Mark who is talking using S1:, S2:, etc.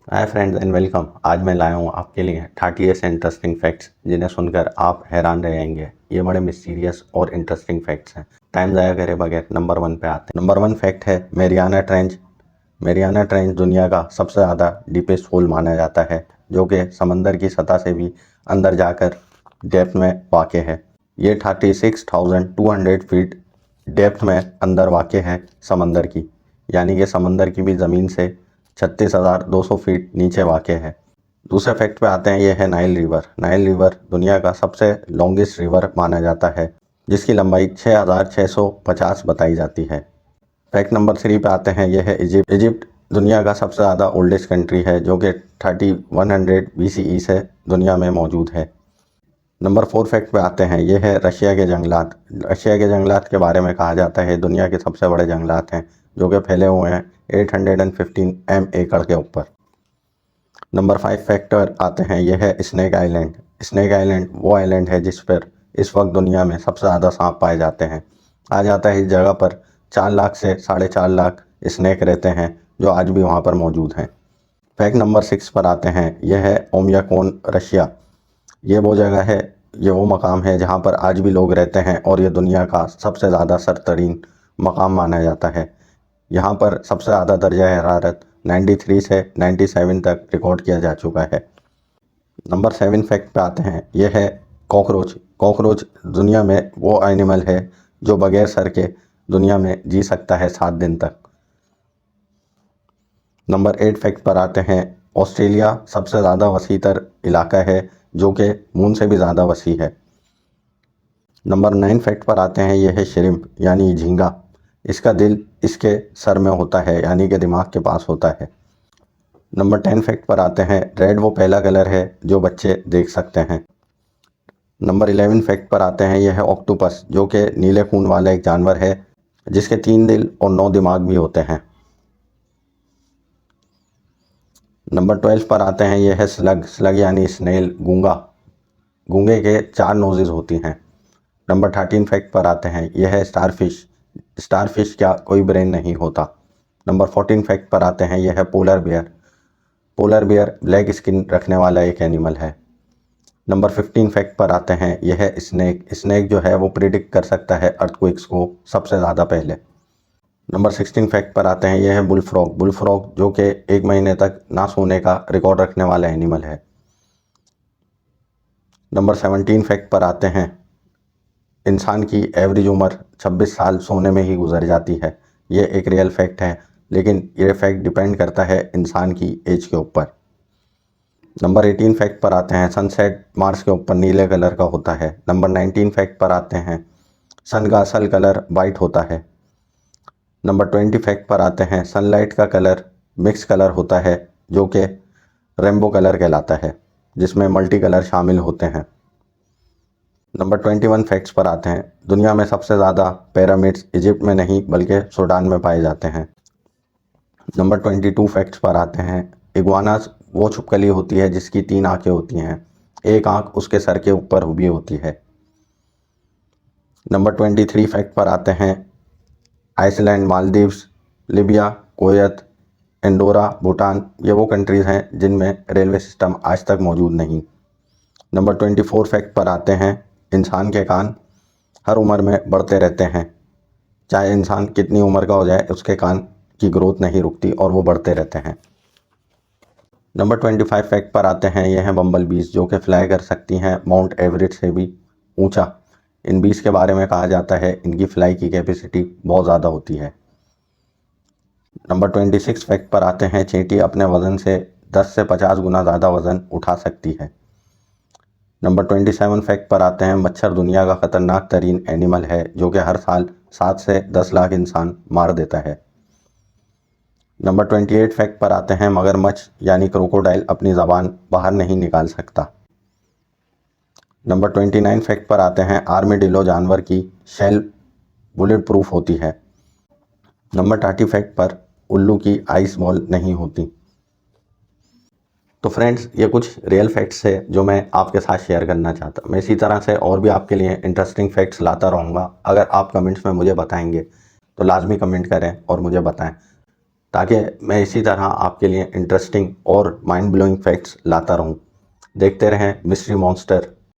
S1: Hi friends and welcome. आज मैं लाया हूँ आपके लिए 30 ऐसे इंटरेस्टिंग फैक्ट्स जिन्हें सुनकर आप हैरान रह जाएंगे। ये बड़े मिस्टीरियस और इंटरेस्टिंग फैक्ट्स हैं। टाइम ज़ाया करे बगैर नंबर 1 पे आते हैं। नंबर 1 फैक्ट है मेरियाना ट्रेंच। मेरियाना ट्रेंच दुनिया का सबसे ज़्यादा डीपेस्ट होल माना जाता है, जो कि समंदर की सतह से भी अंदर जाकर डेप्थ में वाक़ है। ये 36,200 फीट डेप्थ में अंदर वाक़ है समंदर की, यानी कि समंदर की भी ज़मीन से 36,200 फीट नीचे वाक़ है। दूसरे फैक्ट पे आते हैं, ये है नाइल रिवर। नाइल रिवर दुनिया का सबसे लॉन्गेस्ट रिवर माना जाता है, जिसकी लंबाई 6,650 बताई जाती है। फैक्ट नंबर 3 पे आते हैं, यह है इजिप्ट। इजिप्ट दुनिया का सबसे ज़्यादा ओल्डेस्ट कंट्री है, जो कि 3100 BCE से दुनिया में मौजूद है। नंबर 4 फैक्ट पे आते हैं, ये है रशिया के जंगलात। रशिया के जंगलात के बारे में कहा जाता है दुनिया के सबसे बड़े जंगलात हैं, जो कि फैले हुए हैं 815 एकड़ के ऊपर। नंबर 5 फैक्टर आते हैं, यह है स्नेक आइलैंड। स्नेक आइलैंड वो आइलैंड है जिस पर इस वक्त दुनिया में सबसे ज़्यादा सांप पाए जाते हैं। कहा जाता है इस जगह पर 4 लाख से 4.5 लाख स्नेक रहते हैं, जो आज भी वहाँ पर मौजूद हैं। फैक्ट नंबर 6 पर आते हैं, यह है ओमियाकोन, रशिया। ये वो जगह है, ये वो मकाम है जहाँ पर आज भी लोग रहते हैं, और ये दुनिया का सबसे ज़्यादा सरतरीन मकाम माना जाता है। यहाँ पर सबसे ज़्यादा दर्जा हरारत 93 से 97 तक रिकॉर्ड किया जा चुका है। नंबर 7 फैक्ट पे आते हैं, यह है कॉकरोच। कॉकरोच दुनिया में वो एनिमल है जो बगैर सर के दुनिया में जी सकता है 7 दिन तक। नंबर 8 फैक्ट पर आते हैं, ऑस्ट्रेलिया सबसे ज़्यादा वसीतर इलाका है, जो कि मून से भी ज़्यादा वसी है। नंबर 9 फैक्ट पर आते हैं, यह है श्रिम्प यानी झींगा। इसका दिल इसके सर में होता है, यानी कि दिमाग के पास होता है। नंबर 10 फैक्ट पर आते हैं, रेड वो पहला कलर है जो बच्चे देख सकते हैं। नंबर 11 फैक्ट पर आते हैं, यह है ऑक्टोपस, जो कि नीले खून वाला एक जानवर है, जिसके 3 दिल और 9 दिमाग भी होते हैं। नंबर 12 पर आते हैं, यह है स्लग। स्लग यानी स्नेल, गूंगा। गूंगे के 4 नोजेज होती हैं। नंबर 13 फैक्ट पर आते हैं, यह है स्टारफिश। स्टारफिश का कोई ब्रेन नहीं होता। नंबर 14 फैक्ट पर आते हैं, यह है polar bear. Polar bear black skin रखने वाला एक एनिमल है। नंबर 15 फैक्ट पर आते हैं, यह है स्नेक। स्नेक जो है वो प्रिडिक्ट कर सकता है अर्थक्वेक्स को सबसे ज़्यादा पहले। नंबर 16 फैक्ट पर आते हैं, यह है बुलफ्रॉग। बुलफ्रॉग जो कि 1 महीने तक ना सोने का रिकॉर्ड रखने वाला एनिमल है। नंबर 17 फैक्ट पर आते हैं, इंसान की एवरेज उम्र 26 साल सोने में ही गुजर जाती है। ये एक रियल फैक्ट है, लेकिन ये फैक्ट डिपेंड करता है इंसान की एज के ऊपर। नंबर 18 फैक्ट पर आते हैं, सनसेट मार्स के ऊपर नीले कलर का होता है। नंबर 19 फैक्ट पर आते हैं, सन का असल कलर वाइट होता है। नंबर 20 फैक्ट पर आते हैं, सनलाइट का कलर मिक्स कलर होता है, जो कि रेनबो कलर कहलाता है, जिसमें मल्टी कलर शामिल होते हैं। नंबर 21 फैक्ट्स पर आते हैं, दुनिया में सबसे ज़्यादा पिरामिड्स इजिप्ट में नहीं बल्कि सूडान में पाए जाते हैं। नंबर 22 फैक्ट्स पर आते हैं, इग्वानास वो छिपकली होती है जिसकी 3 आंखें होती हैं, एक आंख उसके सर के ऊपर भी होती है। नंबर 23 फैक्ट पर आते हैं, Iceland, Maldives, Libya, Kuwait, Andorra, Bhutan ये वो कंट्रीज़ हैं जिनमें रेलवे सिस्टम आज तक मौजूद नहीं। नंबर 24 फैक्ट पर आते हैं, इंसान के कान हर उम्र में बढ़ते रहते हैं। चाहे इंसान कितनी उम्र का हो जाए, उसके कान की ग्रोथ नहीं रुकती और वो बढ़ते रहते हैं। नंबर 25 फैक्ट पर आते हैं, यह हैं बम्बल बीज, जो कि फ्लाई कर सकती हैं माउंट एवरेस्ट से भी ऊंचा। इन बीज के बारे में कहा जाता है इनकी फ्लाई की कैपेसिटी बहुत ज़्यादा होती है। नंबर 26 फैक्ट पर आते हैं, चींटी अपने वज़न से 10 से 50 गुना ज़्यादा वज़न उठा सकती है। नंबर 27 फैक्ट पर आते हैं, मच्छर दुनिया का ख़तरनाक तरीन एनिमल है, जो कि हर साल 7 से 10 लाख इंसान मार देता है। नंबर 28 फैक्ट पर आते हैं, मगरमच्छ यानी क्रोकोडाइल अपनी ज़बान बाहर नहीं निकाल सकता। नंबर 29 फैक्ट पर आते हैं, आर्मीडिलो जानवर की शेल बुलेट प्रूफ होती है। नंबर 30 फैक्ट पर, उल्लू की आइस बॉल नहीं होती। तो फ्रेंड्स, ये कुछ रियल फैक्ट्स है जो मैं आपके साथ शेयर करना चाहता। मैं इसी तरह से और भी आपके लिए इंटरेस्टिंग फैक्ट्स लाता रहूँगा। अगर आप कमेंट्स में मुझे बताएंगे तो लाजमी कमेंट करें और मुझे बताएं। ताकि मैं इसी तरह आपके लिए इंटरेस्टिंग और माइंड ब्लोइंग फैक्ट्स लाता रहूं। देखते रहें मिस्ट्री मॉन्स्टर